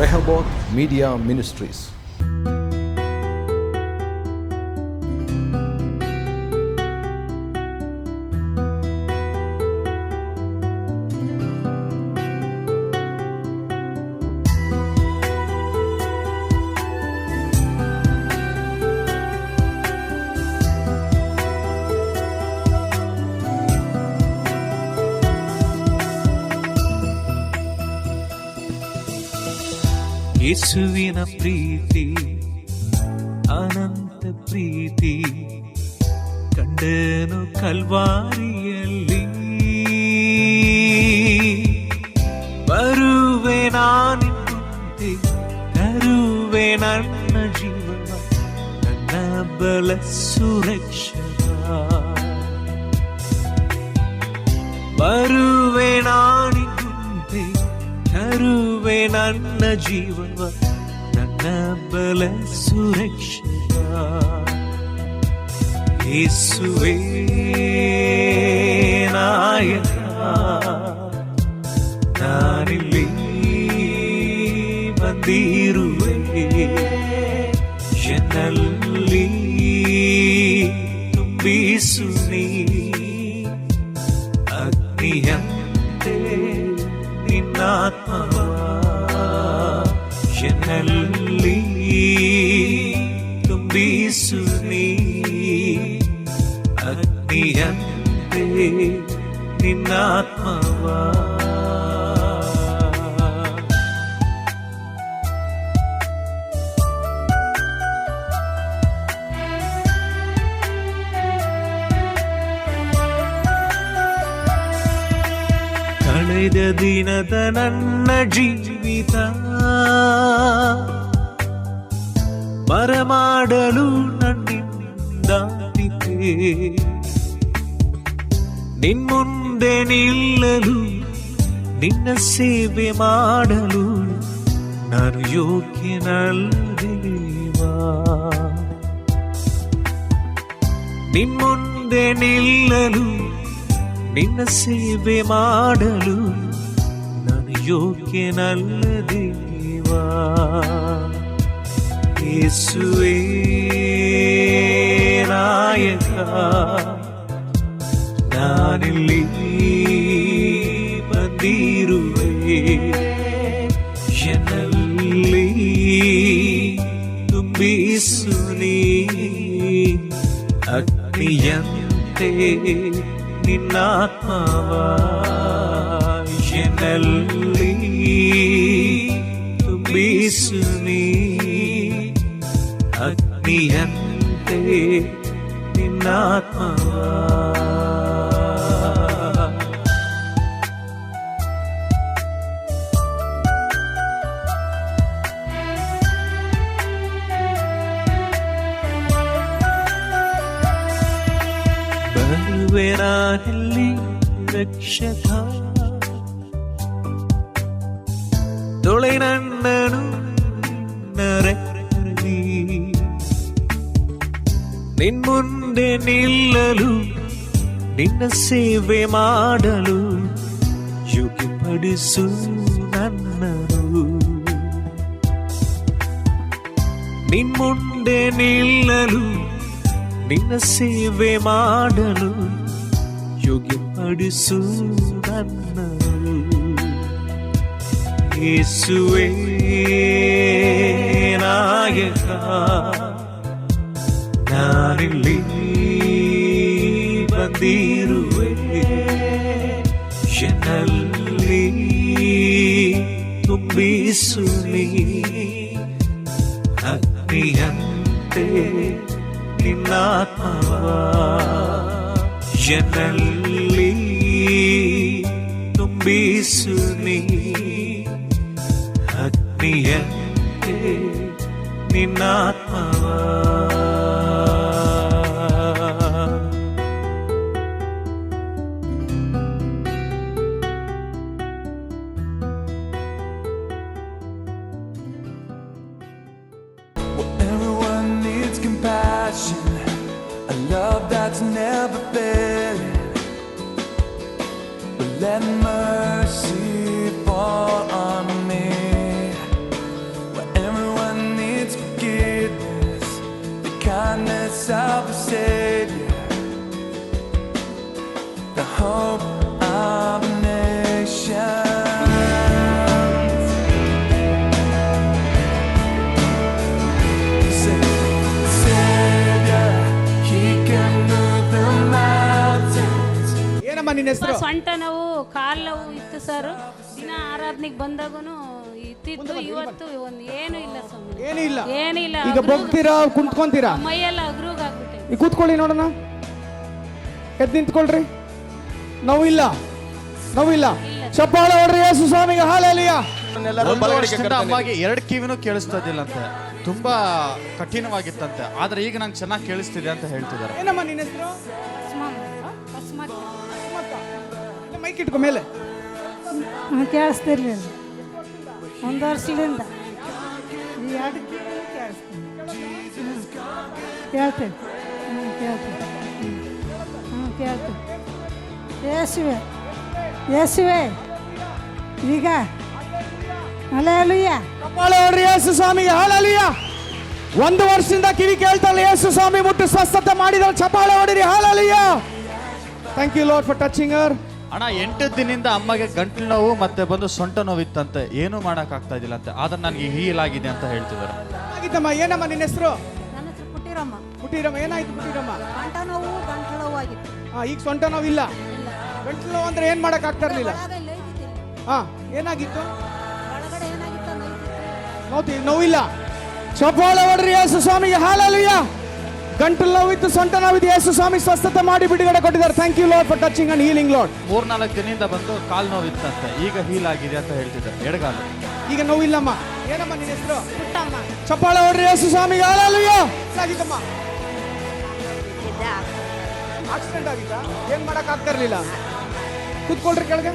Rehoboth Media Ministries. ಯೇಸುವಿನ ಪ್ರೀತಿ ಅನಂತ ಪ್ರೀತಿ ಕಂಡನು ಕಲ್ವಾರಿಯಲ್ಲಿ. ಬರುವೆ ನಾನಿನ್ ಮುಂದೆ, ತರುವೆ ನನ್ನ ಜೀವನ, ನನ್ನ ಬಲ ಸುರಕ್ಷಕ. ಬರುವೆ ನಾನಿನ್ ಮುಂದೆ, ತರುವೆ ನನ್ನ ಜೀವನ, ನನ್ನ ಬಲ ಸುರಕ್ಷಕ. ಯೇಸುವೇ ನಾಯಕ, ನಾನಿಲ್ಲಿ ಬಂದಿರುವೆ. ಎನ್ನಲ್ಲಿ ತುಂಬಿಸು ನೀ ಅಗ್ನಿಯಂತೆ ನಿನ್ನಾತ್ಮವ. ಎನ್ನಲ್ಲಿ ತುಂಬಿಸು ನೀ ಅಗ್ನಿಯಂತೆ ನಿನ್ನಾತ್ಮವ. ಕಳೆದ ದಿನದ ನನ್ನ ಜೀವಿತ ಬರಮಾಡಲು ನನ್ನಿಂದಾಗಿದೆ. ನಿನ್ಮುಂದೆ ನಿಲ್ಲಲು, ನಿನ್ನ ಸೇವೆ ಮಾಡಲು ನಾನು ಯೋಗ್ಯನಲ್ಲದೇವಾ. ನಿನ್ಮುಂದೆ ನಿಲ್ಲಲು, ನಿನ್ನ ಸೇವೆ ಮಾಡಲು ನಾನು ಯೋಗ್ಯನಲ್ಲದೇವಾ. ಯೇಸುವೇ ನಾಯಕ, ನಾನಿಲ್ಲಿ ಬಂದಿರುವೆ. ಎನ್ನಲ್ಲಿ ತುಂಬಿಸು ನೀ ಅಗ್ನಿಯಂತೆ ನಿನ್ನಾತ್ಮವ. ಎನ್ನಲ್ಲಿ ತುಂಬಿಸು ನೀ ಅಗ್ನಿಯಂತೆ ನಿನ್ನಾತ್ಮವ. ಬರುವೆ ನಾನಿಲ್ಲಿ ರಕ್ಷಕ, ತೊಳೆ ನನ್ನನು ನರಕಲಿ. ನಿನ್ಮುಂದೆ ನಿಲ್ಲಲು, ನಿನ್ನ ಸೇವೆ ಮಾಡಲು ಯೋಗ್ಯಪಡಿಸು ನನ್ನನು. ನಿನ್ಮುಂದೆ ನಿಲ್ಲಲು, ನಿನ್ನ ಸೇವೆ ಮಾಡಲು ಯೋಗ್ಯಪಡಿಸು ನನ್ನನು. ಯೇಸುವೇ ನಾಯಕ, ನಾನಿಲ್ಲಿ ಬಂದಿರುವೆ. ಎನ್ನಲ್ಲಿ ತುಂಬಿಸು ನೀ ಅಗ್ನಿಯಂತೆ ನಿನ್ನಾತ್ಮವ. ಎನ್ನಲ್ಲಿ ತುಂಬಿಸು ನೀ ಅಗ್ನಿಯಂತೆ ನಿನ್ನಾತ್ಮವ. Everyone needs compassion, a love that's never failing. But let mercy fall on me. of a Savior, the hope of a nation. Savior, He can move the mountains. ಏನಮ್ಮ ನಿನ್ನ ಹೆಸರು? ಸೊಂಟ ನೋವು ಕಾಲು ನೋವು ಇತ್ತು ಸರ್. ದಿನ ಆರಾಧನೆಗೆ ಬಂದಾಗೂ ಇತ್ತಿತ್ತು. ಇವತ್ತು ಒಂದು ಏನು ಇಲ್ಲ ಸ್ವಾಮಿ, ಏನೂ ಇಲ್ಲ. ಏನೂ ಇಲ್ಲ. ಈಗ ಬಗ್ತೀರಾ ಕುಂತ್ಕೊಂತೀರಾ? ಮೈಯೆಲ್ಲ ಅಗ್ರೂಗಾಗ್ಬಿಟ್ಟೆ. ಈಗ ಕೂತ್ಕೊಳ್ಳಿ ನೋಡೋಣ. ಎದ್ದು ನಿಂತ್ಕೊಳ್ರಿ. ನೋವಿಲ್ಲ, ನೋವಿಲ್ಲ. ಚಪ್ಪಾಳೆ ಹೊಡ್ರಿ ಯೇಸು ಸ್ವಾಮಿಗೆ. ಹಾಲೆಲೂಯಾ. ಒಂದು ವರ್ಷದಿಂದ ಅಮ್ಮಗೆ 2 ಕಿವಿನೂ ಕೇಳಿಸ್ತಾ ಇದ್ದಿಲ್ಲಂತೆ, ತುಂಬಾ ಕಠಿಣವಾಗಿತ್ತಂತೆ. ಆದ್ರೆ ಈಗ ನಂಗೆ ಚೆನ್ನಾಗಿ ಕೇಳಿಸ್ತಿದೆ ಅಂತ ಹೇಳ್ತಿದ್ದಾರೆ. ಏನಮ್ಮ ನಿನ್ನ ಹೆಸರು? ಮೈಕ್ ಇಟ್ಕೊ ಮೇಲೆ. ಕೇಳಿಸ್ತಿರ್ಲಿಲ್ಲ ಒಂದು ವರ್ಷದಿಂದ. ಈ 2 ಕಿವಿ ಕೇಳಿಸ್ತೀನಿ. ಕೇಳ್ತೀನಿ. ಕೇಳ್ತೀನಿ. ಕೇಳ್ತೀನಿ. ಯೇಸುವೆ, ಯೇಸುವೆ, ಈಗ ಹಲ್ಲೆಲೂಯಾ. ಚಪ್ಪಾಳೆ ಹೊಡ್ರಿ ಯೇಸು ಸ್ವಾಮಿಗೆ. ಹಾಲೆಲೂಯಾ. 1 ವರ್ಷದಿಂದ ಕಿವಿ ಕೇಳ್ತಲ್ಲ, ಯೇಸು ಸ್ವಾಮಿ ಮುಟ್ಟು ಸ್ವಸ್ಥತೆ ಮಾಡಿದ್ರೆ ಚಪ್ಪಾಳೆ ಹೊಡಿರಿ. Hallelujah. Thank you lord for touching her. ಅಣ್ಣ 8 ದಿನದಿಂದ ಅಮ್ಮಗೆ ಗಂಟ್ಲು ನೋವು ಮತ್ತೆ ಬಂದು ಸೊಂಟ ನೋವು ಇತ್ತಂತೆ, ಏನು ಮಾಡಕ್ ಆಗ್ತಾ ಇದ್ದಿಲ್ಲ ಅಂತೆ. ಆದ್ರೆ ನನಗೆ ಹೀಲ್ ಆಗಿದೆ ಅಂತ ಹೇಳ್ತಿದ್ದಾರೆ. ಆಗಿದ್ದಮ್ಮ. ಏನಮ್ಮ ನಿನ್ನ ಹೆಸರು? ನನ್ನ ಹೆಸರು ಪುಟ್ಟಿರಮ್ಮ. ಪುಟ್ಟಿರಮ್ಮ. ಏನಾಯ್ತು ಪುಟ್ಟಿರಮ್ಮ? ಗಂಟ ನೋವು, ಗಂಟಲು ನೋವು ಆಗಿತ್ತು. ಈಗ ಸೊಂಟ ನೋವಿಲ್ಲ. ಗಂಟ್ಲು ನೋವು ಅಂದ್ರೆ ಏನ್ ಮಾಡಕ್ ಆಗ್ತಾ ಇರ್ಲಿಲ್ಲ. ಏನಾಗಿತ್ತು? ಒಳಗಡೆ ಏನಾಗಿತ್ತು? ನೋವಿಲ್ಲ. ಚಪ್ಪಾಳೆ ಹೊಡ್ರಿ ಯೇಸು ಸ್ವಾಮಿಗೆ. ಹಾಲೆಲೂಯಾ. ಗಂಟಲು ನೋವಿತ್ತು, ಸೊಂಟ ನೋವಿತ್ತು, ಯೇಸು ಸ್ವಾಮಿ ಸ್ವಸ್ಥತೆ ಮಾಡಿ ಬಿಡುಗಡೆ ಕೊಟ್ಟಿದ್ದಾರೆ. Thank you lord for touching and healing Lord. 3-4 ದಿನದಿಂದ ಬಂದು ಕಾಲು ನೋವು ಇತ್ತಂತೆ, ಈಗ ಹೀಲ್ ಆಗಿದೆ ಅಂತ ಹೇಳ್ತಿದ್ದಾರೆ. ಎಡಗಾಲು ಈಗ ನೋವಿಲ್ಲಮ್ಮ. ಏನಮ್ಮ ನಿನ್ನ ಹೆಸರು? ಪುಟ್ಟಮ್ಮ. ಚಪ್ಪಾಳೆ ಹೊಡ್ರಿ ಯೇಸು ಸ್ವಾಮಿಗೆ. ಹಾಲೆಲೂಯಾ. ಆಗಿದ್ದಮ್ಮ. ಆಕ್ಸಿಡೆಂಟ್ ಆಗಿದ್ದ? ಏನ್ ಮಾಡಕ್ ಆಗ್ತಾ ಇರ್ಲಿಲ್ಲ. ಕೂತ್ಕೊಳ್ರಿ ಕೆಳಗೆ.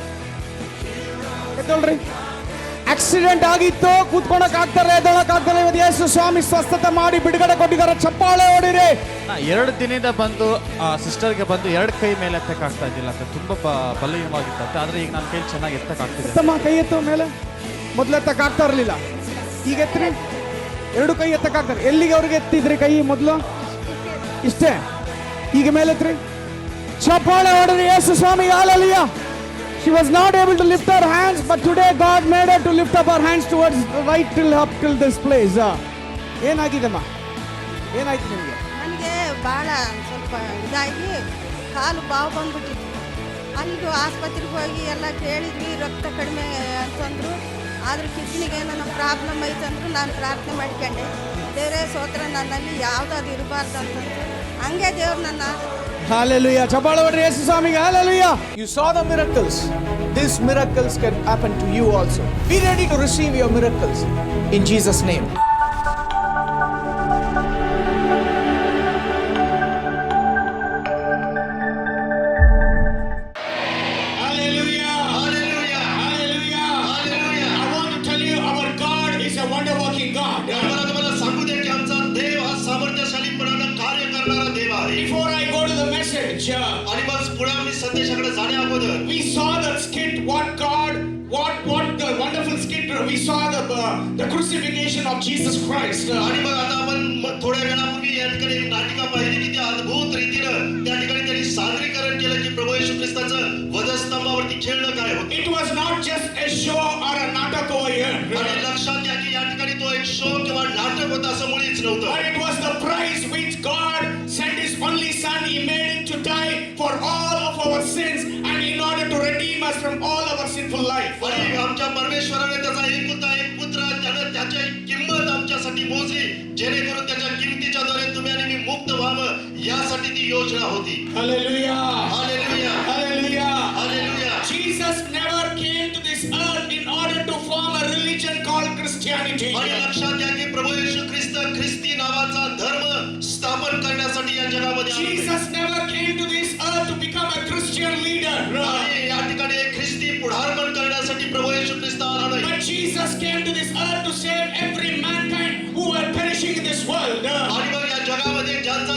ಎದ್ದೊಳ್ರಿ. ಆಕ್ಸಿಡೆಂಟ್ ಆಗಿತ್ತು, ಕೂತ್ಕೊಳಕ್ ಆಗ್ತಾರೆ, ಎದ್ದೊಳಕ್ ಆಗ್ತಾರೆ. ಇವತ್ತು ಯೇಸು ಸ್ವಾಮಿ ಸ್ವಸ್ಥತೆ ಮಾಡಿ ಬಿಡುಗಡೆ ಕೊಟ್ಟಿದ್ದಾರೆ. ಚಪ್ಪಾಳೆ ಹೊಡಿರಿ. 2 ದಿನದಿಂದ ಬಂದು ಸಿಸ್ಟರ್ಗೆ ಬಂದು 2 ಕೈ ಮೇಲೆ ಎತ್ತಕ್ಕಾಗ್ತಾ ಇದ್ದಿಲ್ಲ ಅಂತ, ತುಂಬಾ ಬಲಹೀನವಾಗಿತ್ತಂತೆ. ಆದ್ರೆ ಈಗ ನನ್ನ ಕೈ ಚೆನ್ನಾಗಿ ಎತ್ತಕ್ಕಾಗ್ತಿದೆ. ಎತ್ತಮ್ಮ, ಕೈ ಎತ್ತು ಮೇಲೆ. ಮೊದ್ಲು ಎತ್ತಕ್ ಆಗ್ತಾ ಇರ್ಲಿಲ್ಲ, ಈಗ ಎತ್ರಿ. 2 ಕೈ ಎತ್ತಕ್ಕಾಗ್ತಾರೆ. ಎಲ್ಲಿಗೆ ಅವ್ರಿಗೆ ಎತ್ತಿದ್ರಿ ಕೈ ಮೊದ್ಲು? ಇಷ್ಟೇ. ಈಗ ಮೇಲೆ ಎತ್ರಿ. ಚಪ್ಪಾಳೆ ಹೊಡಿರಿ ಯೇಸು ಸ್ವಾಮಿ. Hallelujah. She was not able to lift her hands, but today God made her to lift up her hands towards right till this place. ಏನಾಗಿದೆಮ್ಮ? ಏನಾಯ್ತು ನಿಮಗೆ? ನನಗೆ ಭಾಳ ಸ್ವಲ್ಪ ಇದಾಗಿ ಕಾಲು ಬಾವು ಬಂದ್ಬಿಟ್ಟಿತ್ತು. ಅಲ್ಲಿಗೂ ಆಸ್ಪತ್ರೆಗೆ ಹೋಗಿ ಎಲ್ಲ ಕೇಳಿದ್ವಿ, ರಕ್ತ ಕಡಿಮೆ ಅಂತಂದ್ರು. ಆದ್ರೆ ಕಿಡ್ನಿಗೆ ಏನೋ ಪ್ರಾಬ್ಲಮ್ ಐತಂದ್ರು ನಾನು ಪ್ರಾರ್ಥನೆ ಮಾಡ್ಕೊಂಡೆ. ದೇವರೇ ಸ್ತೋತ್ರ, ನನ್ನಲ್ಲಿ ಯಾವುದಾದ್ರು ಇರಬಾರ್ದು ಅಂತಂದ್ರು. ಹಂಗೆ ದೇವ್ರು ನನ್ನ Hallelujah. ಚಪ್ಪಾಳೆ ಹೊಡ್ರಿ ಯೇಸು ಸ್ವಾಮಿಗೆ. Hallelujah. You saw the miracles. These miracles can happen to you also. Be ready to receive your miracles in Jesus' name. Hallelujah. Hallelujah. Hallelujah. Hallelujah. I want to tell you, our God is a wonder working God. Before I go to the message, we saw that skit. What the wonderful skit. We saw the crucifixion of Jesus Christ. थोड्या वेळापूर्वी या ठिकाणी एक नाटिका पाहिली की त्या अद्भुत रीतीनं त्या ठिकाणी त्यांनी सादरीकरण केलं की प्रभू येशू ख्रिस्ताचं वधस्तंभावरती खेळणं काय होतं. It was not just a show or a natak over here. आणि लक्षात घ्या की या ठिकाणी तो एक शो किंवा नाटक होता असं मुळीच नव्हतं. But it was the price which God sent His only Son. He made Him to die for all of our sins and in order to redeem us from all our sinful life. आणि आमच्या परमेश्वराने त्याचा एकुलता एक पुत्र त्यानं त्याची किंमत आमच्यासाठी मोजली, जेणेकरून त्याच्या किमतीच्याद्वारे तुम्ही आणि मी मुक्त व्हावं, यासाठी ती योजना होती. Hallelujah. Hallelujah. Hallelujah. Hallelujah. Jesus never came to this earth in order to form a religion called Christianity. आणि लक्षात घ्या की प्रभू येशू ख्रिस्त ख्रिस्ती नावाचा धर्म स्थापन करण्यासाठी या जगामध्ये आले. Jesus never came to this earth to become a Christian leader. आणि या ठिकाणी एक ख्रिस्ती पुढारपण करण्यासाठी प्रभू येशू ख्रिस्त आला नाही. But Jesus came to this earth to save every mankind who were perishing in this world. आणि मग या जगामध्ये ज्यांचा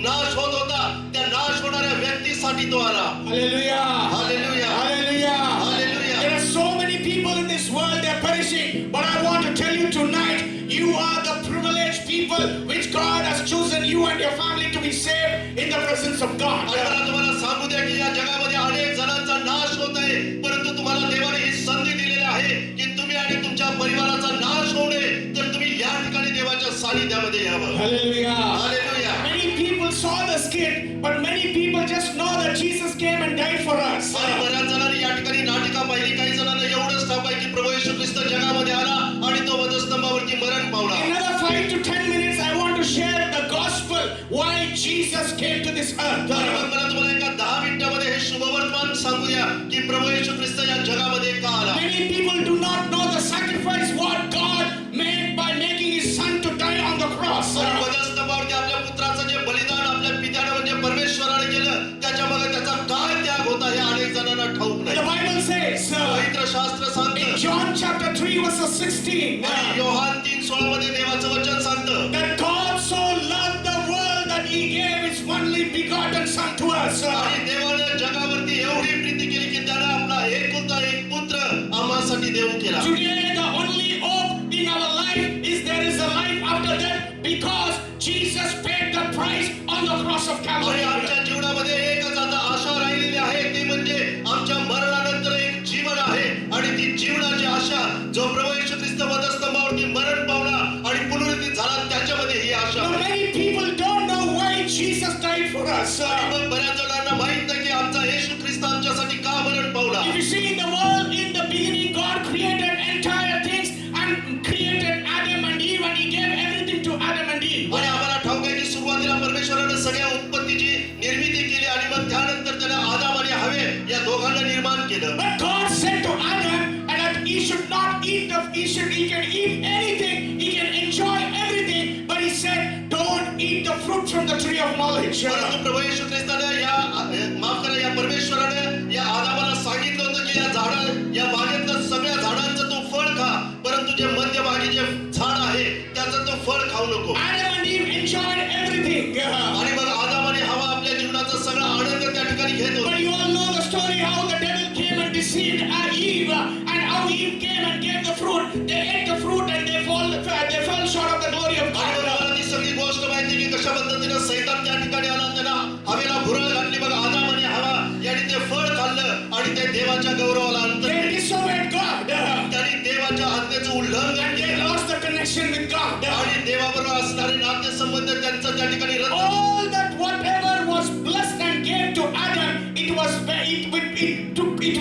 नाश होत होता त्या नाश होणाऱ्या व्यक्तीसाठी तो आला. Hallelujah. Hallelujah. Hallelujah. Hallelujah. There are so many people in this world, they are perishing. But I want to tell you tonight, you are the privileged people people which God has chosen you and your family to be saved in the presence of God. आणि मला तुम्हाला सांगू द्या की या जगामध्ये अनेक जणांचा नाश होत आहे, परंतु तुम्हाला देवाने ही संधी दिलेली आहे की तुम्ही आणि तुमच्या परिवाराचा नाश होऊ नये, तर तुम्ही या ठिकाणी देवाच्या सानिध्यामध्ये यावं. Hallelujah. Hallelujah. Many people saw the skit, but many people just know that Jesus came and died for us. आणि बऱ्याच जणांनी या ठिकाणी नाटिका पाहिली, काही जणांना एवढंच ठाऊक आहे की प्रभू येशू ख्रिस्त जगामध्ये आला आणि तो वधस्तंभावरती मरण पावला. In another 5 to 10 minutes, I want to share the gospel why Jesus came to this earth. आणि मग मला तुम्हाला एका 10 मिनिटामध्ये हे शुभवर्तमान सांगूया की प्रभू येशू ख्रिस्त या जगामध्ये का आला. Many people do not know the sacrifice what God made by making His Son to die on the cross. आणि वधस्तंभावरती आपल्या पुत्राचं जे बलिदान आपल्या पित्याने म्हणजे परमेश्वराने केलं, त्याच्यामध्ये त्याचा काय त्याग होता हे अनेक जणांना ठाऊक The नाही. Bible says पवित्र शास्त्र in सांगतं, John chapter 3 verse 16 आणि योहान 3:16 मध्ये देवाचं वचन सांगतं, that God so loved the world that He gave His only begotten Son to us. आणि देवाने जगावरती एवढी प्रीती केली की त्याने आपला एकुलता एक पुत्र आम्हासाठी देऊ केला. Today the only hope in our life is there is a life after death because Jesus paid the price on the cross of आणि Calvary. आमच्या जीवनामध्ये एकच आता आशा राहिलेली आहे, ती म्हणजे आमच्या मरणानंतर एक जीवन आहे, आणि ती जीवनाची आशा जो प्रभू येशू ख्रिस्त वधस्तंभावरती मरण पावला आणि पुनरुत्थित झाला, त्याच्यामध्ये ही आशा Now, आहे. many people don't know why Jesus died for us. आणि मग बऱ्याच जणांना माहित नाही की आमचा येशू ख्रिस्त आमच्यासाठी का मरण पावला. If you see in the world, in the beginning, God created entire things and created Adam and Eve, and He gave everything to Adam and Eve. आणि आम्हाला ठाऊक आहे की सुरुवातीला परमेश्वराने सगळ्या उत्पत्तीची निर्मिती केली आणि मग त्यानंतर त्याने आदाम आणि हवे या दोघांना निर्माण केलं. But God said to Adam that he should not eat he can eat anything, he can enjoy everything, but He said, don't eat the fruit from the tree of knowledge. परंतु प्रभू येशू ख्रिस्ताने या परमेश्वराने या आदामाला सांगितलं होतं की या बागेतलं सगळ्या झाडांचं तू फळ खा, परंतु जे मध्यभागी जे झाड आहे त्याचं तू फळ खाऊ नको. Adam and Eve enjoyed everything. आणि मग आदाम आणि हवा आपल्या जीवनाचा सगळा आनंद त्या ठिकाणी घेत But होते. you all know the story how the devil came and deceived Eve, and how Eve came and gave the fruit. They ate the fruit and they fell short of the glory of आणि God. मला ती सगळी गोष्ट माहिती की कशा पद्धतीने सैतान त्या ठिकाणी आला, त्यांना हवेला भुरळ घातली. मग आदाम आणि हवा यांनी ते फळ खाल्लं आणि ते देवाच्या गौरवाला अंतर They केले. disobeyed God. त्यांनी देवाच्या आज्ञेचं उल्लंघन And they केलं lost the connection with God. आणि देवाबरोबर असणारे नातेसंबंध त्यांचा त्या ठिकाणी रद्द. All that whatever was blessed and gave to Adam, it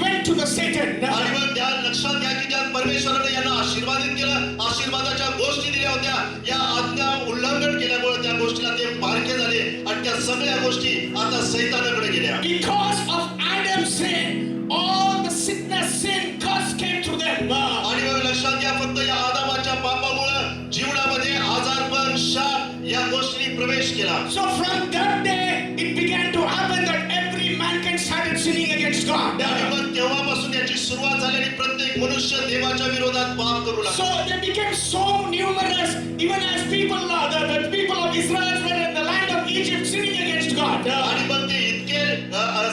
went to the Satan. आणि मग त्या लक्षात घ्या की ज्या परमेश्वराने यांना आशीर्वादित केलं, आशीर्वादाच्या गोष्टी दिल्या होत्या, या आज्ञा उल्लंघन केल्यामुळे त्या गोष्टीला ते पारखे झाले आणि त्या सगळ्या गोष्टी आता सैतानाकडे गेल्या. Because of Adam's sin, all the sickness, sin, curse came to them. आणि मग लक्षात घ्या, फक्त या आदामाच्या पापामुळे जीवनामध्ये आजारपण, शाप या गोष्टी प्रवेश केला. So from that day, it began to happen that every mankind started sinning against God. आणि मग तेव्हापासून याची सुरुवात झाली आणि प्रत्येक मनुष्य देवाच्या विरोधात पाप करू लागला. So they became so numerous, even as the people of Israel were in the land of Egypt sinning against God. आणि मग ते इतके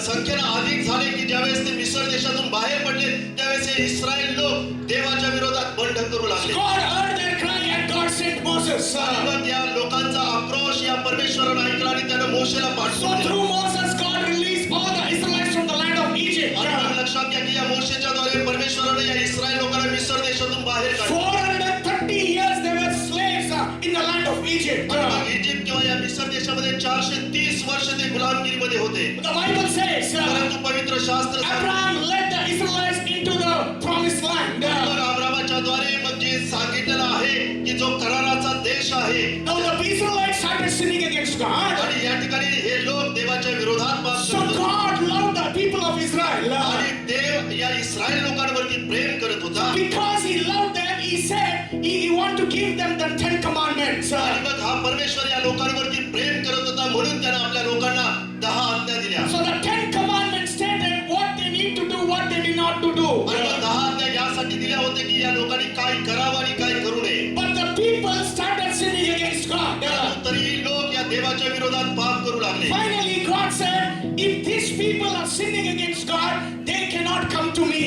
संख्येनं अधिक झाले की ज्यावेळेस ते मिस्र देशातून बाहेर पडले, त्यावेळेस हे इस्रायल लोक देवाच्या विरोधात बंड करू लागले. God heard their cry and God sent Moses. आणि मग या लोकांचा आक्रोश या परमेश्वराने ऐकला आणि त्यानं मोशेला So पाठवलं. through Moses, God released all the Israelites from the land of Egypt. आणि मग लक्षात घ्या की या मोशेच्या द्वारे परमेश्वराने या इस्रायल लोकांना मिस्र देशातून बाहेर काढले. 430 years they were slaves in the land of Egypt. आणि मग इजिप्त किंवा या मिस्र देशामध्ये 430 वर्ष ते गुलामगिरीमध्ये होते. The Bible says परंतु पवित्र शास्त्र सांगतं, Abraham led the Israelites into the promised land. मग अब्रामाच्या द्वारे मग जे सांगितलेलं आहे की जो कराराचा देश आहे, Now the Israelites started sinning against God. आणि या ठिकाणी हे लोक देवाच्या विरोधात पाप So करत होते. God loved the people of Israel. आणि देव या इस्रायल लोकांवरती प्रेम करत होता. Because He loved them, He said He want to give them the 10 commandments. आणि मग हा परमेश्वर या लोकांवरती प्रेम करत होता, म्हणून त्याने आपल्या लोकांना 10 आज्ञा दिल्या. So the 10 commandments stated what they need to do, what they did not to do. आणि मग 10 आज्ञा यासाठी दिल्या होत्या की या लोकांनी काय करावं आणि काय करू नये. But the people started sinning against God. तरीही लोक या देवाच्या विरोधात पाप करू लागले. Finally, God said, if these people are sinning against God, they cannot come to me.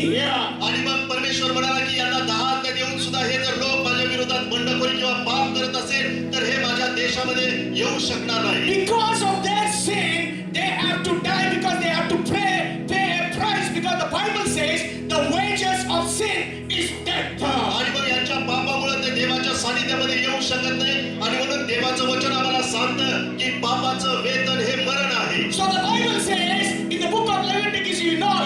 आणि मग परमेश्वर म्हणाला की यांना 10 आज्ञा देऊन सुद्धा हे जर लोक माझ्या विरोधात बंडखोरी किंवा पाप करत असेल तर हे माझ्या देशामध्ये येऊ शकणार नाही. Because of their sin, they have to die because they have to pay a price because the Bible says the wages of sin is death. आणि मग यांच्या पापामुळे ते देवाच्या सानिध्यामध्ये येऊ शकत नाही आणि म्हणून देवाचं वचन आम्हाला सांगतं की पापाचं वेतन हे मरण आहे. So the Bible says in the book of Leviticus,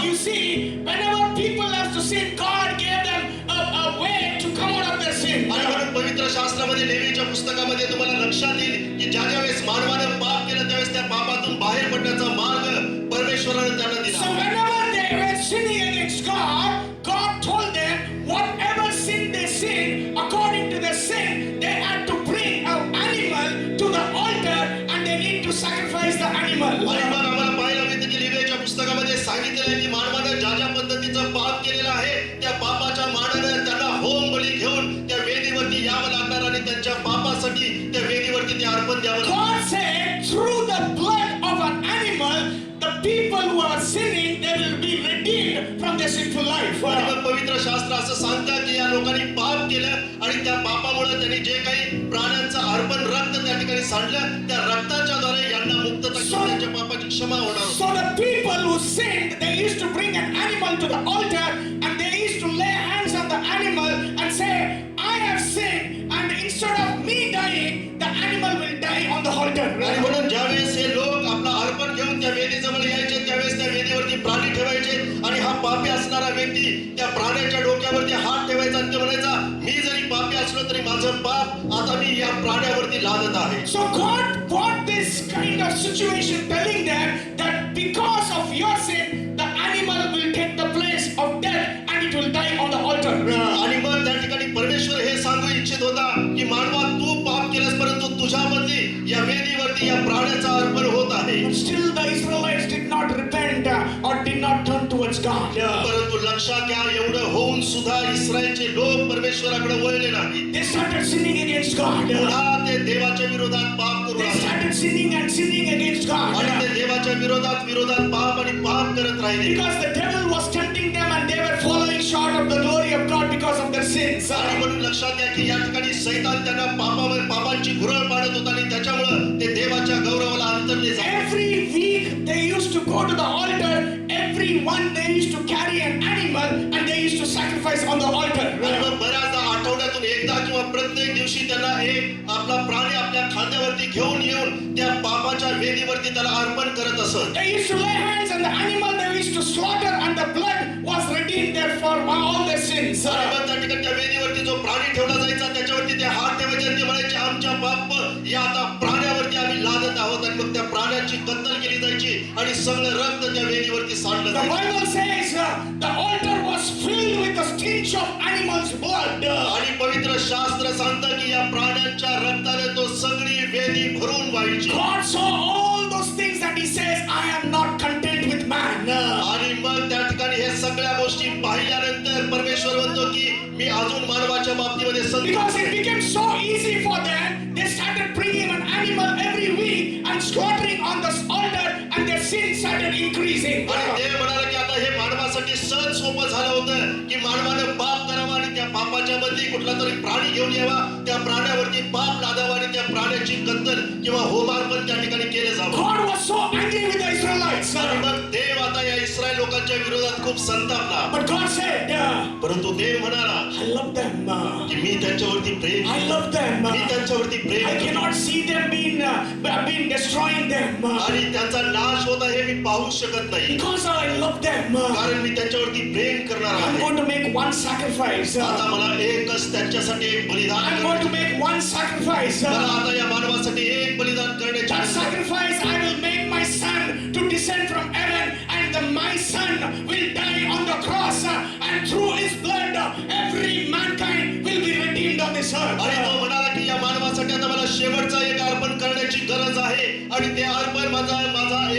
you see, whenever people have to sin, God gave them a way to come out of their sin. आणि म्हणून पवित्र शास्त्रामध्ये लेवीच्या पुस्तकामध्ये तुम्हाला लक्षात येईल की ज्या वेळेस मानवानं पाप केलं त्यावेळेस त्या पापातून बाहेर पडण्याचा मार्ग परमेश्वराने त्यांना So दिला. whenever they were sinning against God, God told them whatever sin they sin, according to their sin, they had to bring an animal to the altar and they need to sacrifice the animal. आणि मग आम्हाला पाहायला मिळतं की लेवीच्या पुस्तकामध्ये सांगितलेलं आहे की मानवानं ज्या पद्धतीचं पाप केलेलं आहे त्या पापाच्या मानानं त्यांना होम बळी घेऊन त्या वेदीवरती यावं लागणार आणि त्यांच्या पापासाठी त्या वेदीवरती ते अर्पण द्यावं लागणार. God said through the blood of an animal, the people who are sinning, they will be redeemed from their sinful life. आणि मग पवित्र शास्त्र असं सांगतं की या लोकांनी पाप केलं आणि त्या पापामुळे त्यांनी जे काही प्राण्यांचं अर्पण रक्त त्या ठिकाणी सांडलं त्या रक्ताच्या द्वारे यांना मुक्तता किंवा त्यांच्या पापाची क्षमा होणार होती. So the people who sinned, they used to bring an animal to the altar and they used to lay hands on the animal and say, I have sinned, and instead of me dying, the animal will die on the altar. आणि म्हणून ज्यावेळेस हे लोक आपलं अर्पण घेऊन त्या वेदीजवळ यायचे त्यावेळेस त्या वेदीवरती प्राणी ठेवायचे आणि हा पापी असणारा व्यक्ती त्या प्राण्याच्या डोक्यावरती हात ठेवायचा आणि ते म्हणायचा मी जरी पापी असलो तरी माझं पाप आता मी या प्राण्यावरती लादत आहे. So God brought this kind of situation telling them that because of your sin, the animal will take the place of death and it will die on the altar. आणि मग त्या ठिकाणी परमेश्वर हे सांगू इच्छित होता की मानवा तू पाप केलंस परंतु तुझ्यामधली या वेदीवरती या प्राण्याचं अर्पण होत आहे. But still the Israelites did not repent or did not turn towards God. परंतु लक्षात घ्या एवढं होऊन सुद्धा इस्रायलचे लोक परमेश्वराकडे वळले नाही. They started sinning against God. पुन्हा ते देवाच्या विरोधात पाप करू They लागले started sinning and sinning against God. आणि ते देवाच्या विरोधात पाप आणि पाप करत राहिले. Because the devil was tempting them and they were falling short of the glory of God because of their sins. आणि म्हणून लक्षात घ्या की या ठिकाणी सैतान त्यांना पापांची घुरळ पाडत होता आणि त्याच्यामुळे ते देवाच्या गौरवाला अंतरले जात. Every week they used to go to the altar. Every one they used to carry an animal and they used to sacrifice on the altar. आणि मग बऱ्याचदा आठवड्यातून एकदा किंवा प्रत्येक दिवशी त्यांना एक आपला प्राणी आपल्या खांद्यावरती घेऊन येऊन त्या पापाच्या वेदीवरती त्याला अर्पण करत असत. They used to lay hands on the animal they used to slaughter and the blood was redeemed there for all their sins. आणि मग त्या ठिकाणी त्या वेदीवरती जो प्राणी ठेवला जायचा त्याच्यावरती ते हात ठेवायचे आणि ते म्हणायचे आमच्या पाप या आता प्राण्यावरती आम्ही लादत आहोत आणि मग त्या प्राण्याची कत्तल केली जायची आणि सगळं रक्त त्या वेदीवरती सांडलं The जायचं. Bible says the altar was filled with the stench of animals' blood. आणि पवित्र शास्त्र सांगतं की या प्राण्यांच्या रक्ताने तो सगळी वेदी भरून व्हायची. God saw all those things and he says, I am not content with man. आणि मग त्या ठिकाणी हे सगळ्या गोष्टी पाहिल्यानंतर परमेश्वर म्हणतो की मी अजून मानवाच्या बाबतीमध्ये Because it became so easy for them, they started bringing an animal every week and slaughtering on the altar and their sins started increasing. आणि ते म्हणाले की आता हे मानवासाठी सहज सोपं झालं होतं की मानवानं पाप करावा आणि त्या पापाच्या मध्ये कुठला तरी प्राणी घेऊन यावा त्या प्राण्यावरती पाप लादावा आणि त्या प्राण्याची कत्तल किंवा होमार्पण त्या ठिकाणी केलं जावं. God was so angry with the Israelites. आणि मग देव आता या इस्रायल लोकांच्या विरोधात खूप संतापला. But God said, परंतु देव म्हणाला I love them. की मी त्यांच्यावरती प्रेम I love them. मी त्यांच्यावरती प्रेम I करतो. cannot see them being destroying them. आणि त्यांचा नाश होता हे मी पाहू शकत नाही Because I love them. कारण मी त्यांच्यावरती प्रेम करणार I'm आहे. going to make one sacrifice. आता मला एकच त्यांच्यासाठी एक बलिदान I'm going to make one sacrifice. मला आता या मानवासाठी एक बलिदान करण्याची That इच्छा आहे. sacrifice I will make my son to descend from heaven and my son will die on the cross and through his blood every mankind will be redeemed on this earth. आणि तो म्हणाला की या मानवासाठी आता मला शेवटचा एक अर्पण करण्याची गरज आहे आणि ते अर्पण माझा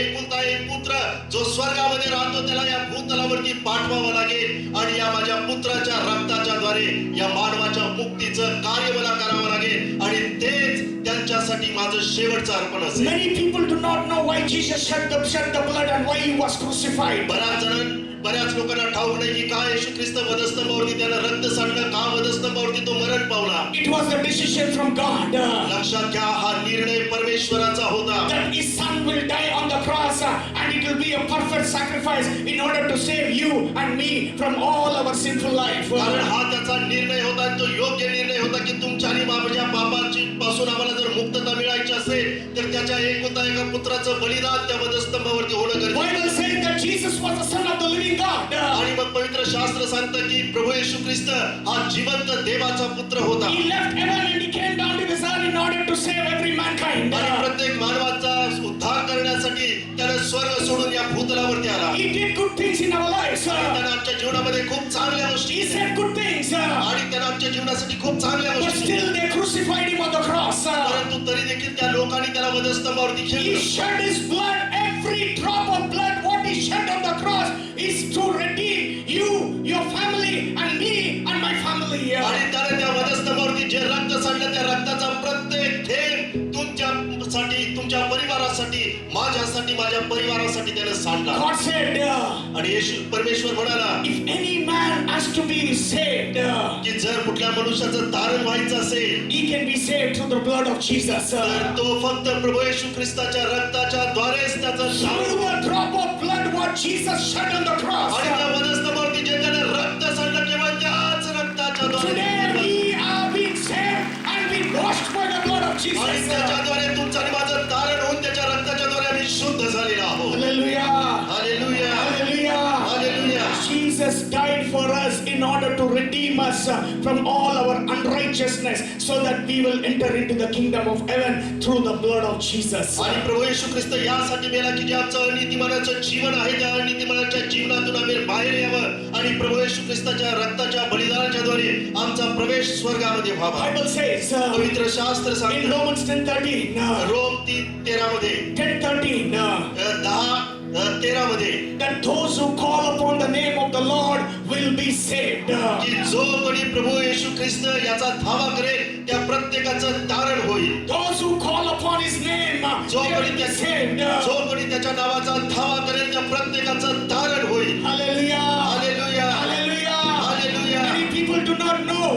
एकुलता एक पुत्र जो स्वर्गामध्ये राहतो त्याला या भूतलावरती पाठवावं लागेल आणि या माझ्या पुत्राच्या रक्ताच्या द्वारे या मानवाच्या मुक्तीचं कार्य मला करावं लागेल आणि तेच त्यांच्यासाठी माझं शेवटचं अर्पण असेल. Many people do not know why Jesus shed the blood and why he was crucified. बऱ्याच जण बऱ्याच लोकांना ठाऊक नाही की काय येशू ख्रिस्त वधस्तंभावरती त्यानं रक्त सांडलं, का वधस्तंभावरती तो मरण पावला. It was the decision from God लक्षात घ्या, हा निर्णय परमेश्वराचा होता. that His Son will die on the cross and it will be a perfect sacrifice in order to save you and me from all our sinful life. कारण हा त्याचा निर्णय होता आणि तो योग्य निर्णय होता की तुमच्या आणि माझ्या पापाची पासून आम्हाला जर मुक्तता मिळायची असेल तर त्याच्या एका पुत्राचं बलिदान त्या वधस्तंभावरती होणं गरजेचं. Bible says that Jesus was the Son of the living God. आणि मग पवित्र शास्त्र सांगतं की प्रभू येशू ख्रिस्त हा जिवंत देवाचा पुत्र होता. He left heaven and He came down to this earth in order to save every mankind. आणि प्रत्येक मानवाचा उद्धार करण्यासाठी त्याने स्वर्ग सोडून या भूतलावरती आला. He did good things in our lives. आणि त्याने आमच्या जीवनामध्ये खूप चांगल्या गोष्टी He केल्या. said good things. आणि त्याने आमच्या जीवनासाठी खूप चांगल्या But गोष्टी केल्या. still they crucified Him on the cross. परंतु तरी देखील त्या लोकांनी त्याला वधस्तंभावरती He खेचलं. shed His blood, every drop of blood what He shed on the cross is to redeem you, your family and me and my family. आणि त्याने त्या वधस्तंभावरती जे रक्त सांडलं त्या रक्ताचा प्रत्येक थेंब तुमच्यासाठी, तुमच्या परिवारासाठी, माझ्यासाठी, माझ्या परिवारासाठी त्याने सांडला. God said, आणि येशू परमेश्वर म्हणाला if any man has to be saved, की जर कुठल्या मनुष्याचं तारण व्हायचं असेल he can be saved through the blood of Jesus. तर तो फक्त प्रभू येशू ख्रिस्ताच्या रक्ताच्या द्वारेच त्याचं Through the drop of blood what Jesus shed on the cross. आणि त्या वधस्तंभावरती जे त्याने रक्त सांडलं केवळ त्याच रक्ताच्या द्वारे Today we are being saved and been washed by the blood of आणि Jesus. त्याच्याद्वारे तुमचं आणि माझं तारण होऊन त्याच्या रक्ताच्या द्वारे आम्ही शुद्ध झालेलो आहोत. Hallelujah. Hallelujah, Hallelujah. Hallelujah. Jesus died for us in order to redeem us from all our unrighteousness so that we will enter into the kingdom of heaven through the blood of Jesus. आणि प्रभू येशू ख्रिस्त यासाठी मेला की जे आमचं अनितिमानाचं जीवन आहे त्या अनितिमानाच्या जीवनातून आम्ही बाहेर यावं आणि प्रभू येशू ख्रिस्ताच्या रक्ताच्या बलिदानाच्या द्वारे आमचा प्रवेश स्वर्गामध्ये व्हावा. Bible says पवित्र शास्त्र in सांगतं Romans 10:13, रोम 3:13 मध्ये 10:13, 10:13 मध्ये that those who call upon the name of the Lord will be saved. की जो कोणी प्रभू येशू ख्रिस्त याचा धावा करेल त्या प्रत्येकाचं तारण होईल. Those who call upon His name, जो they will be saved. कोणी त्याच्या नावाचा धावा करेल त्या प्रत्येकाचं तारण होईल. Hallelujah. Hallelujah, Hallelujah. Hallelujah. Many people do not know.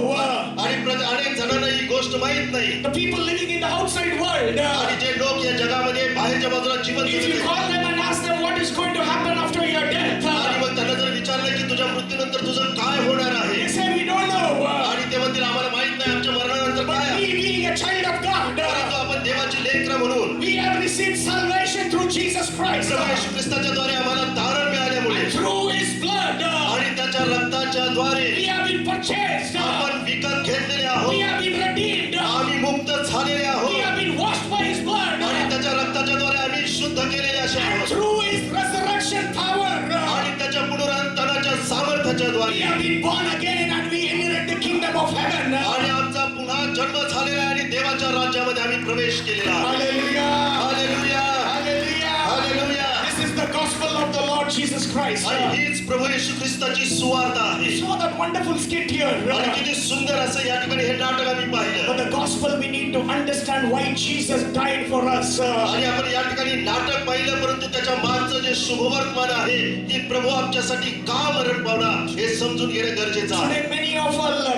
आणि अनेक जणांना ही गोष्ट माहित नाही. The people living in the outside world. आणि जे लोक या जगामध्ये बाहेरच्या बाजूला जीवन If you जगत call them and ask them what is going to happen after your death, आणि मग त्यांना जर विचारलं की तुझ्या मृत्यूनंतर तुझं काय होणार आहे they say we don't know. आणि ते म्हणतील आम्हाला माहित नाही आमच्या मरणानंतर काय But आहे. we being a child of God, परंतु आपण देवाची लेकरं म्हणून we have received salvation through Jesus Christ. प्रभू येशू ख्रिस्ताच्या द्वारे आम्हाला तारण मिळाल्यामुळे And through His blood, आणि त्याच्या रक्ताच्या द्वारे we have been purchased. आपण विकत घेतलेले We आहोत. have been redeemed. आम्ही मुक्त झालेले We आहोत have been washed by His blood. आणि त्याच्या रक्ताच्या द्वारे आम्ही शुद्ध केलेले असे And आहोत. through His resurrection power, आणि त्याच्या पुनरुत्थानाच्या सामर्थ्याच्या we द्वारे have been born again and we inherit the kingdom of heaven. आणि आमचा पुन्हा जन्म झालेला आहे आणि देवाच्या राज्यामध्ये आम्ही प्रवेश केलेला आहे. Hallelujah. Hallelujah, Hallelujah. Hallelujah. This is the gospel of the Lord Jesus Christ. आणि हीच प्रभू येशू ख्रिस्ताची सुवार्ता आहे. Saw that wonderful skit here. आणि किती सुंदर असं या ठिकाणी हे नाटक आम्ही But पाहिलं. the gospel we need to understand why Jesus died for us. आणि आपण या ठिकाणी नाटक पाहिलं परंतु त्याच्या मागचं जे शुभवर्तमान आहे की प्रभू आमच्यासाठी का मरण पावला हे समजून घेणं गरजेचं आहे. Today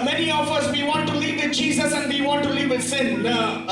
many of us we want to live with Jesus and we want to live with sin.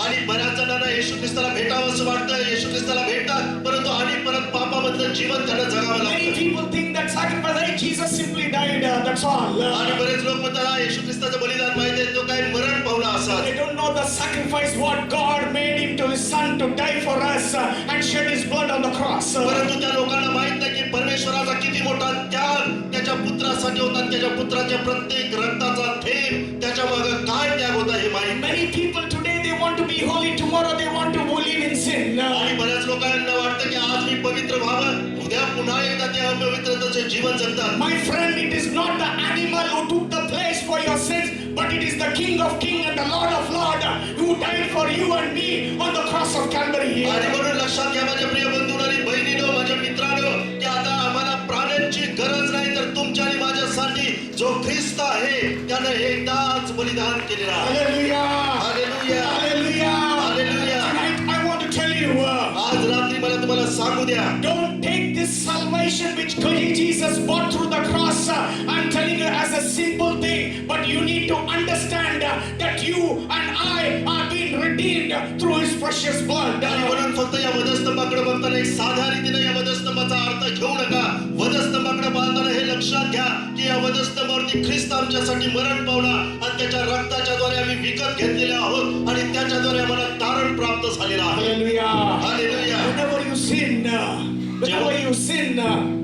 आणि बऱ्याच जणांना येशू ख्रिस्ताला भेटावं असं वाटतं. येशू ख्रिस्ताला भेटतात परंतु आणि परत पापामधलं जीवन त्यांना जगावं Many लागतं. people think that sacrifice, hey, Jesus simply died, that's all. आणि बरेच लोक म्हणतात "हा, येशू ख्रिस्ताचं बलिदान माहिती आहे तो काय मरण पावला असा." They don't know the sacrifice what God made Him to His Son to die for us and shed His blood on the cross. परंतु त्या लोकांना माहित नाही की परमेश्वराचा किती मोठा त्याग त्याच्या पुत्रासाठी होता आणि त्याच्या पुत्राच्या प्रत्येक रक्ताचा थेंब त्याच्या मागे काय त्याग होता हे माहित नाही. Many people today they want to be holy, tomorrow they want to live in sin. आणि बऱ्याच लोकांना वाटतं की आज मी पवित्र व्हावं उद्या पुन्हा एकदा ते अपवित्रतेचे जीवन जगतात. My friend, it is not the animal who took the place for your sins, but it is the King of Kings and the Lord of Lords who died for you and me on the cross of Calvary. आणि म्हणून लक्षात घ्या माझ्या प्रिय बंधूंनो आणि बहिणींनो, माझ्या मित्रांनो, की आता आम्हाला प्राण्यांची गरज नाही तर तुमच्या आणि माझ्यासाठी जो ख्रिस्त आहे त्याने एकदाच बलिदान केलेला आहे. Hallelujah. Hallelujah, Hallelujah. Hallelujah. Tonight I want to tell you, आज रात्री मला तुम्हाला सांगू सांगू द्या. Don't take this salvation which Jesus bought through the cross. I'm telling you as a simple thing, but you need to understand that you and I are being redeemed through His precious blood. आणि म्हणून फक्त या वधस्तंभाकडे बघताना एक साध्या रीतीने या वधस्तंभाचा अर्थ घेऊ नका. वधस्तंभाकडे पाहताना हे लक्षात घ्या की या वधस्तंभावरती ख्रिस्त आमच्यासाठी मरण पावला आणि त्याच्या रक्ताच्या द्वारे आम्ही विकत घेतलेले आहोत आणि त्याच्याद्वारे आम्हाला तारण प्राप्त झालेलं आहे. Hallelujah. Hallelujah. Whenever you sin,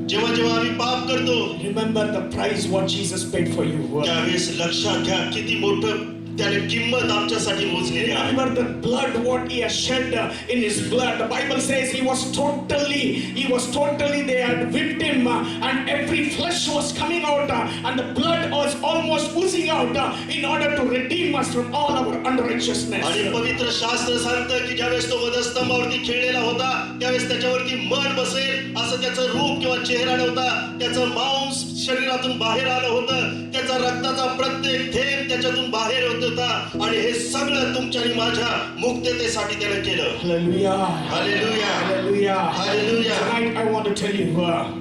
जेव्हा जेव्हा आम्ही पाप करतो remember the price what Jesus paid for you. त्यावेळेस लक्षात घ्या किती मोठं त्याने किंमत आमच्यासाठी मोजलेली आहे. Remember the blood what He has shed in His blood. The Bible says He was totally they had whipped Him and every flesh was coming out and the blood was almost oozing out in order to redeem us from all our unrighteousness. आणि पवित्र शास्त्र सांगतं की ज्यावेळेस तो वधस्तंभावरती खेळलेला होता त्यावेळेस त्याच्यावरती मड बसेल असं त्याचं रूप किंवा चेहरा नव्हता. त्याचं मांस शरीरातून बाहेर आलं होतं. त्याचा रक्ताचा प्रत्येक थेंब त्याच्यातून बाहेर होत होता आणि हे सगळं तुमच्या आणि माझ्या मुक्ततेसाठी त्याने केलं. Hallelujah. Hallelujah. Hallelujah. Hallelujah. Tonight I want to tell you,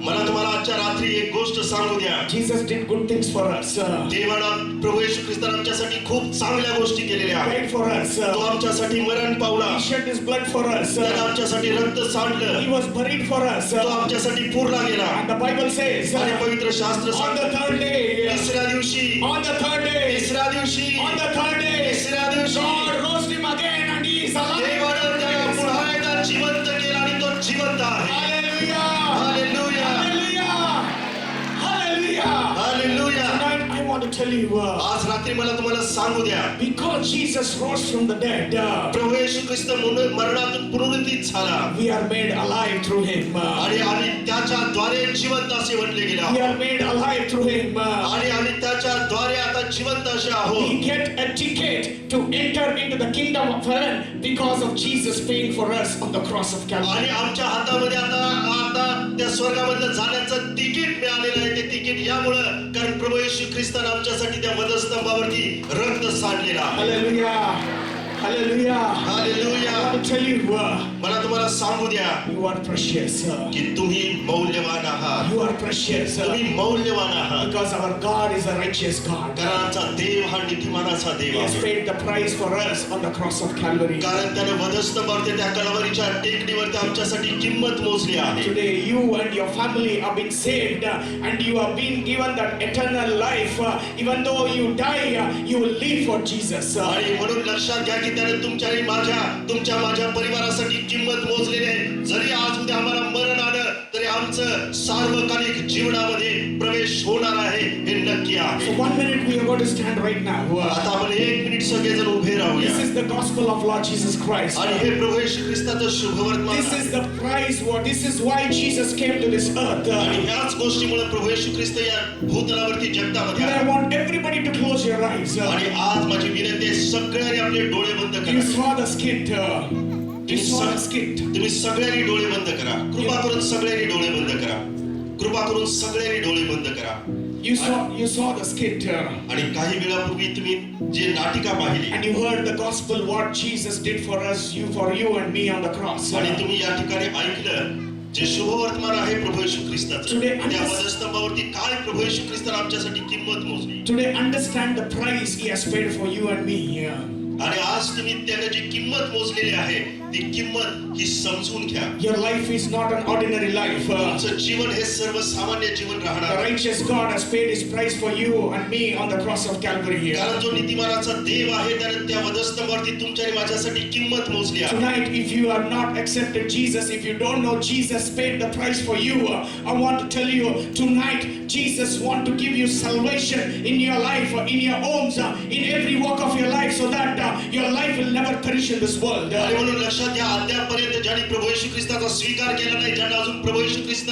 मला तुम्हाला आजच्या रात्री एक गोष्ट सांगू द्या. Jesus did good things for us. देवानं प्रभू येशू ख्रिस्ताने आमच्यासाठी खूप चांगल्या गोष्टी केलेल्या आहेत. Paid for us. तो आमच्यासाठी मरण पावला. He shed His blood for us. त्याने आमच्यासाठी रक्त सांडलं. He was buried for us. तो आमच्यासाठी पुरला गेला. And the Bible says, आणि पवित्र शास्त्र on सांगतं the third day, तिसऱ्या दिवशी on the third day, तिसऱ्या दिवशी on the third day, तिसऱ्या दिवशी God rose Him again and He is alive. देवानं त्याला पुन्हा एकदा जिवंत केला आणि तो जिवंत आहे. Hallelujah. Hallelujah. Hallelujah. Hallelujah. Hallelujah. Tonight I want to tell you, आज रात्री मला तुम्हाला सांगू द्या because Jesus rose from the dead, प्रभू येशू ख्रिस्त मरणातून पुनरुत्थित झाला we are made alive through Him. आणि आम्ही त्याच्याद्वारे जिवंत असे म्हणले गेले We आहोत. are made alive through Him. आणि आम्ही त्याच्याद्वारे आता जिवंत असे आहोत. We get a ticket to enter into the kingdom of heaven because of Jesus paying for us on the cross of Calvary. आणि आमच्या हातामध्ये आता त्या स्वर्गामध्ये जाण्याचं तिकीट मिळालेलं आहे. ते तिकीट यामुळं कारण प्रभू येशू ख्रिस्ताने आमच्यासाठी त्या वधस्तंभावरती रक्त सांडलेलं आहे. Hallelujah. Hallelujah. Hallelujah. I want to tell you, मला तुम्हाला सांगू द्या you are precious. की तुम्ही मौल्यवान आहात. You are precious तुम्ही मौल्यवान आहात because our God is a righteous God. कारण आमचा देव हा नीतिमानाचा He देव has आहे. paid the price for us on the cross of Calvary. कारण त्याने वधस्तंभावरती त्या कलवरीच्या टेकडीवरती आमच्यासाठी किंमत मोजली आहे. Today you and your family are being saved and you have been given that eternal life. Even though you die, you will live for Jesus. आणि म्हणून लक्षात घ्या की त्याने तुमच्या माझ्या परिवारासाठी किंमत मोजलेली आहे. जरी आज उद्या आम्हाला मरण आलं तरी आमचं सार्वकालिक जीवनामध्ये प्रवेश होणार आहे हे नक्की आहे. So 1 minute we are going to stand right now. आता आपण 1 मिनिट सगळेजण उभे राहूया. This is the gospel of Lord Jesus Christ. आणि हे प्रभू येशू ख्रिस्ताचं शुभवर्तमान This आहे. is the price. This is why Jesus came to this earth. आणि ह्याच गोष्टीमुळे प्रभू येशू ख्रिस्त या भूतलावरती जगतामध्ये And I आले. want everybody to close your eyes. आणि आज माझी विनंती आहे सगळ्यांनी आपले डोळे बंद You करा. saw the skit. You saw the skit. तुम्ही सगळ्यांनी डोळे बंद करा. कृपा करून सगळ्यांनी डोळे बंद करा. कृपा करून सगळ्यांनी डोळे बंद करा. You saw the skit. आणि काही वेळापूर्वी तुम्ही जे नाटिका पाहिली And you heard the gospel what Jesus did for us, for you and me on the cross. आणि तुम्ही या ठिकाणी ऐकलं जे शुभवर्तमान आहे प्रभू येशू ख्रिस्ताचं. Today, त्या वधस्तंभावरती काय प्रभू येशू ख्रिस्ताने आमच्यासाठी किंमत मोजली. Today understand the price He has paid for you and me. आणि आज तुम्ही त्याने जी किंमत मोजलेली आहे ती किंमत ही समजून घ्या. Your life is not an ordinary life. तुमचं जीवन हे सर्वसामान्य जीवन The राहणार आहे. righteous God has paid His price for you and me on the cross of Calvary. कारण जो नीतिमानाचा देव आहे त्याने त्या वधस्तंभावरती तुमच्या आणि माझ्यासाठी किंमत मोजली आहे. Tonight, if you have not accepted Jesus, if you don't know Jesus paid the price for you, I want to tell you tonight, Jesus want to give you salvation in your life, in your homes, in every walk of your life, so that your life will never perish in this world. आणि म्हणून लक्षात घ्या अद्यापर्यंत ज्यांनी प्रभू येशू ख्रिस्ताचा स्वीकार केला नाही, ज्यांना अजून प्रभू येशू ख्रिस्त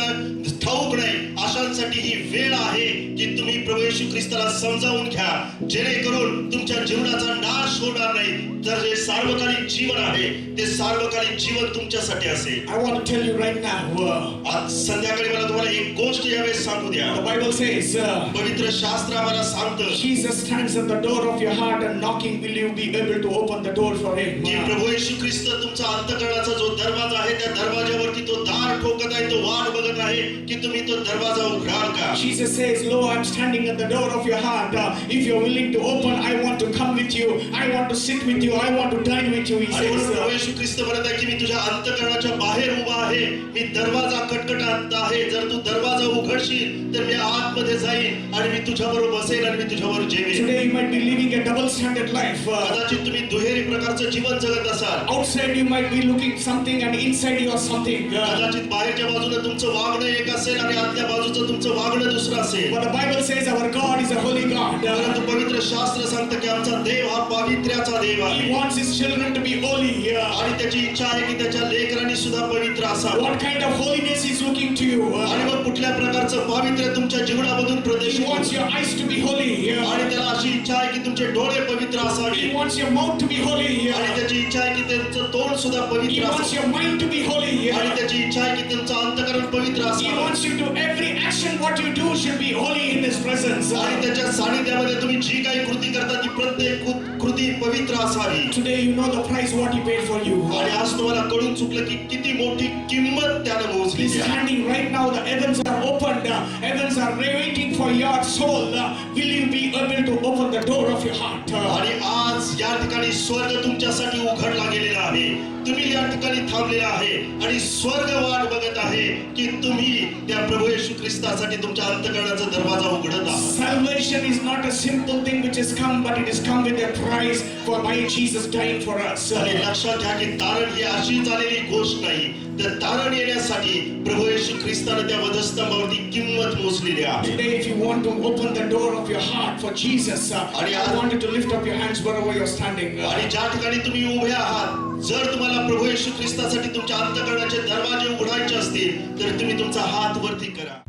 ठाऊक नाही, अशांसाठी ही वेळ आहे की तुम्ही प्रभू येशू ख्रिस्ताला समजावून घ्या जेणेकरून तुमच्या जीवनाचा नाश होणार नाही, तर जे सार्वकालिक जीवन आहे ते सार्वकालिक जीवन तुमच्यासाठी असेल. I want to tell you right now, आज संध्याकाळी मला तुम्हाला एक गोष्ट यावेळेस सांगू द्या. the Bible says, पवित्र शास्त्र आम्हाला सांगतं Jesus stands at the door of your heart and knocking. Will you be able to open the door for him? की प्रभू येशू ख्रिस्त तुमचा अंतःकरणाचा जो दरवाजा आहे त्या दरवाजावरती तो दार ठोकत आहे, तो वाट बघत आहे की तुम्ही तो दरवाजा उघडाल का. Jesus says, Lo, I'm standing at the door of your heart. If you're willing to open, I want to come with you. I want to sit with you. I want to dine with you. He आणि म्हणून says, प्रभू येशू ख्रिस्त म्हणत आहे की मी तुझ्या अंतःकरणाच्या बाहेर उभा आहे, मी दरवाजा खटखटात आहे. जर तू दरवाजा उघडशील तर मी आतमध्ये जाईन आणि मी तुझ्याबरोबर बसेन आणि मी तुझ्याबरोबर जेवेन. Today you might be living a double standard life. कदाचित तुम्ही दुहेरी प्रकारचं जीवन जगत असाल. Outside you might be looking something and inside you are something. कदाचित बाहेरच्या बाजूने तुमचं वागणं एक असेल आणि आतल्या बाजूचं तुमचं वागणं दुसरं असेल. But the Bible says our God is a holy God. परंतु पवित्र शास्त्र सांगतं की आमचा देव हा पावित्र्याचा देव He आहे wants his children to be holy. आणि त्याची इच्छा आहे की त्याच्या लेकरांनी सुद्धा पवित्र असावं. What kind of holiness is looking to you? आणि मग कुठल्या प्रकारचं पावित्र्य तुमच्या जीवनामधून He प्रदर्शित wants होतं. your eyes to be holy. आणि त्याला अशी इच्छा आहे की तुमचे डोळे पवित्र He असावे wants your mouth to be holy. आणि त्याची इच्छा आहे की त्यांचं तोंड सुद्धा He पवित्र wants असावं your mind to be holy. आणि त्याची इच्छा आहे की त्यांचं अंतःकरण पवित्र He असावं wants you to every action what you do should be holy in his presence. आणि त्याच्या सानिध्यामध्ये तुम्ही जी काही कृती करता ती प्रत्येक कृती पवित्र असावी. Today you know the price what he paid for you. आणि आज तुम्हाला कळून चुकलं की किती मोठी किंमत त्यानं मोजली He's आहे. standing right now. The heavens are opened. Heavens are waiting for your soul. Will you be able to open the door of your heart? आणि आज या ठिकाणी स्वर्ग तुमच्यासाठी उघडला गेलेला आहे. तुम्ही या ठिकाणी थांबलेला आहे आणि स्वर्ग वाट बघत आहे की तुम्ही त्या प्रभू येशू ख्रिस्तासाठी तुमच्या अंतःकरणाचा दरवाजा उघडत आहात. Salvation is not a simple thing which has come, but it has come with a price for by Jesus dying for us. आणि लक्षात घ्या की तारण ही अशी झालेली गोष्ट नाही, तर तारण येण्यासाठी प्रभू येशू ख्रिस्ताने त्या वधस्तंभावरती किंमत मोजलेली आहे. Today, if you want to open the door of your heart for Jesus, I want you to lift up your hands wherever you're standing. आणि ज्या ठिकाणी तुम्ही उभे आहात, जर तुम्हाला प्रभू येशू ख्रिस्तासाठी तुमच्या अंतःकरणाचे दरवाजे उघडायचे असतील तर तुम्ही तुमचा हात वरती करा.